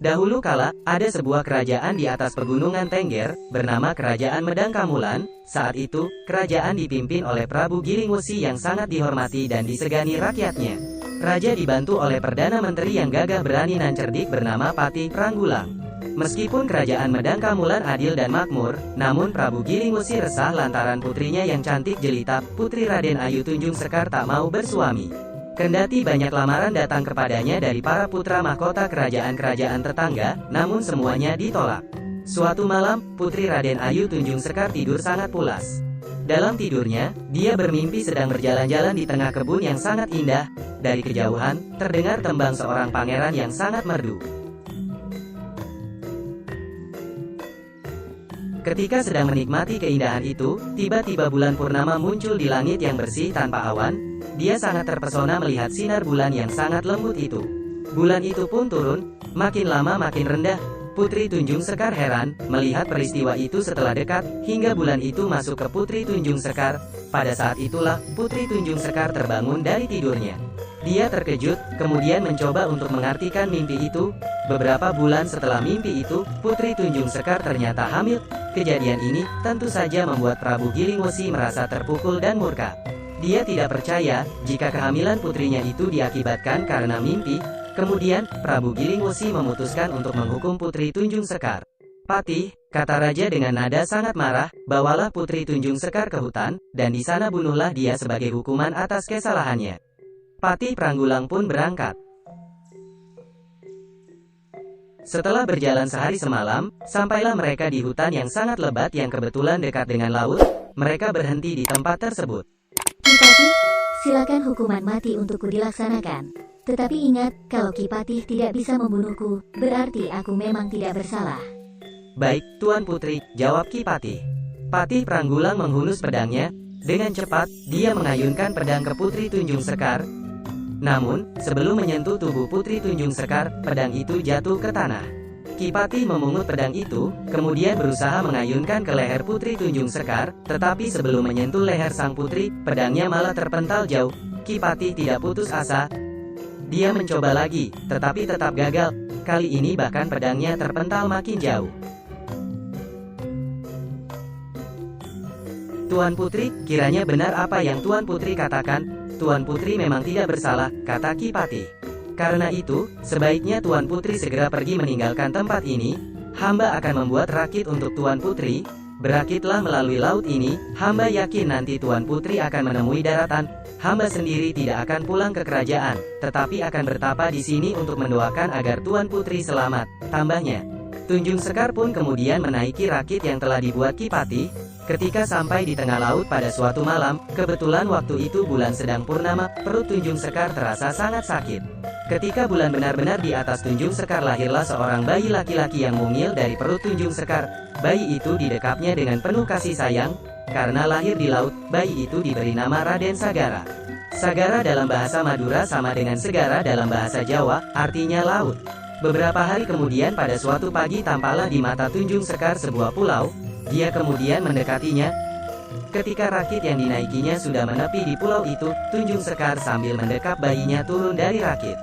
Dahulu kala, ada sebuah kerajaan di atas pegunungan Tengger, bernama Kerajaan Medangkamulan. Saat itu, kerajaan dipimpin oleh Prabu Giringwesi yang sangat dihormati dan disegani rakyatnya. Raja dibantu oleh Perdana Menteri yang gagah berani dan cerdik bernama Patih Pranggulang. Meskipun kerajaan Medangkamulan adil dan makmur, namun Prabu Giringwesi resah lantaran putrinya yang cantik jelita, Putri Raden Ayu Tunjung Sekar tak mau bersuami. Kendati banyak lamaran datang kepadanya dari para putra mahkota kerajaan-kerajaan tetangga, namun semuanya ditolak. Suatu malam, Putri Raden Ayu Tunjung Sekar tidur sangat pulas. Dalam tidurnya, dia bermimpi sedang berjalan-jalan di tengah kebun yang sangat indah. Dari kejauhan, terdengar tembang seorang pangeran yang sangat merdu. Ketika sedang menikmati keindahan itu, tiba-tiba bulan purnama muncul di langit yang bersih tanpa awan. Dia sangat terpesona melihat sinar bulan yang sangat lembut itu. Bulan itu pun turun, makin lama makin rendah. Putri Tunjung Sekar heran melihat peristiwa itu setelah dekat, hingga bulan itu masuk ke Putri Tunjung Sekar. Pada saat itulah, Putri Tunjung Sekar terbangun dari tidurnya. Dia terkejut, kemudian mencoba untuk mengartikan mimpi itu. Beberapa bulan setelah mimpi itu, Putri Tunjung Sekar ternyata hamil. Kejadian ini tentu saja membuat Prabu Giringwesi merasa terpukul dan murka. Dia tidak percaya jika kehamilan putrinya itu diakibatkan karena mimpi. Kemudian, Prabu Giringwesi memutuskan untuk menghukum Putri Tunjung Sekar. Patih, kata raja dengan nada sangat marah, bawalah Putri Tunjung Sekar ke hutan, dan di sana bunuhlah dia sebagai hukuman atas kesalahannya. Patih Pranggulang pun berangkat. Setelah berjalan sehari semalam, sampailah mereka di hutan yang sangat lebat yang kebetulan dekat dengan laut. Mereka berhenti di tempat tersebut. Ki Patih, silakan hukuman mati untukku dilaksanakan. Tetapi ingat, kalau Ki Patih tidak bisa membunuhku, berarti aku memang tidak bersalah. Baik, Tuan Putri, jawab Ki Patih. Patih Pranggulang menghunus pedangnya. Dengan cepat, dia mengayunkan pedang ke Putri Tunjung Sekar. Namun, sebelum menyentuh tubuh Putri Tunjung Sekar, pedang itu jatuh ke tanah. Ki Patih memungut pedang itu, kemudian berusaha mengayunkan ke leher Putri Tunjung Sekar, tetapi sebelum menyentuh leher sang putri, pedangnya malah terpental jauh. Ki Patih tidak putus asa. Dia mencoba lagi, tetapi tetap gagal. Kali ini bahkan pedangnya terpental makin jauh. Tuan Putri, kiranya benar apa yang Tuan Putri katakan. Tuan Putri memang tidak bersalah, kata Ki Patih. Karena itu, sebaiknya Tuan Putri segera pergi meninggalkan tempat ini. Hamba akan membuat rakit untuk Tuan Putri. Berakitlah melalui laut ini. Hamba yakin nanti Tuan Putri akan menemui daratan. Hamba sendiri tidak akan pulang ke kerajaan, tetapi akan bertapa di sini untuk mendoakan agar Tuan Putri selamat, tambahnya. Tunjung Sekar pun kemudian menaiki rakit yang telah dibuat Ki Patih. Ketika sampai di tengah laut pada suatu malam, kebetulan waktu itu bulan sedang purnama, perut Tunjung Sekar terasa sangat sakit. Ketika bulan benar-benar di atas Tunjung Sekar, lahirlah seorang bayi laki-laki yang mungil dari perut Tunjung Sekar. Bayi itu didekapnya dengan penuh kasih sayang. Karena lahir di laut, bayi itu diberi nama Raden Sagara. Sagara dalam bahasa Madura sama dengan Segara dalam bahasa Jawa, artinya laut. Beberapa hari kemudian pada suatu pagi tampaklah di mata Tunjung Sekar sebuah pulau. Dia kemudian mendekatinya. Ketika rakit yang dinaikinya sudah menepi di pulau itu, Tunjung Sekar sambil mendekap bayinya turun dari rakit.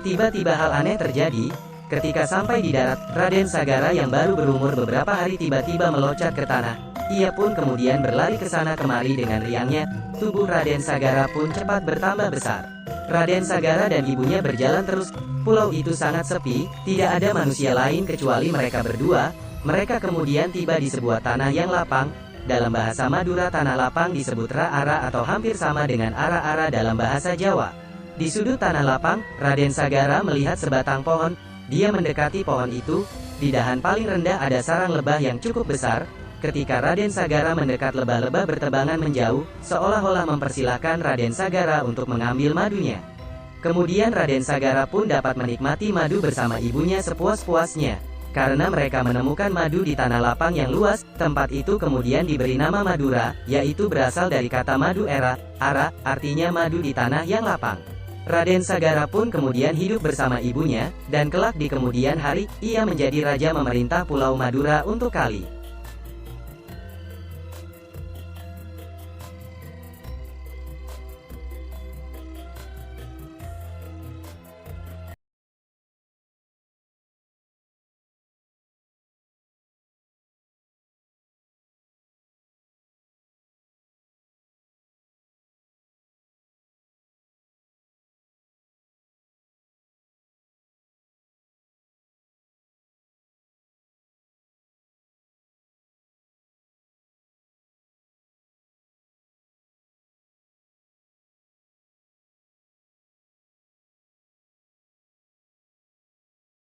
Tiba-tiba hal aneh terjadi. Ketika sampai di darat, Raden Sagara yang baru berumur beberapa hari tiba-tiba meloncat ke tanah. Ia pun kemudian berlari ke sana kemari dengan riangnya. Tubuh Raden Sagara pun cepat bertambah besar. Raden Sagara dan ibunya berjalan terus. Pulau itu sangat sepi, tidak ada manusia lain kecuali mereka berdua. Mereka kemudian tiba di sebuah tanah yang lapang. Dalam bahasa Madura tanah lapang disebut ra-ara atau hampir sama dengan ara-ara dalam bahasa Jawa. Di sudut tanah lapang, Raden Sagara melihat sebatang pohon. Dia mendekati pohon itu. Di dahan paling rendah ada sarang lebah yang cukup besar. Ketika Raden Sagara mendekat, lebah-lebah berterbangan menjauh, seolah-olah mempersilahkan Raden Sagara untuk mengambil madunya. Kemudian Raden Sagara pun dapat menikmati madu bersama ibunya sepuas-puasnya. Karena mereka menemukan madu di tanah lapang yang luas, tempat itu kemudian diberi nama Madura, yaitu berasal dari kata madu ara, artinya madu di tanah yang lapang. Raden Sagara pun kemudian hidup bersama ibunya, dan kelak di kemudian hari, ia menjadi raja memerintah Pulau Madura untuk kali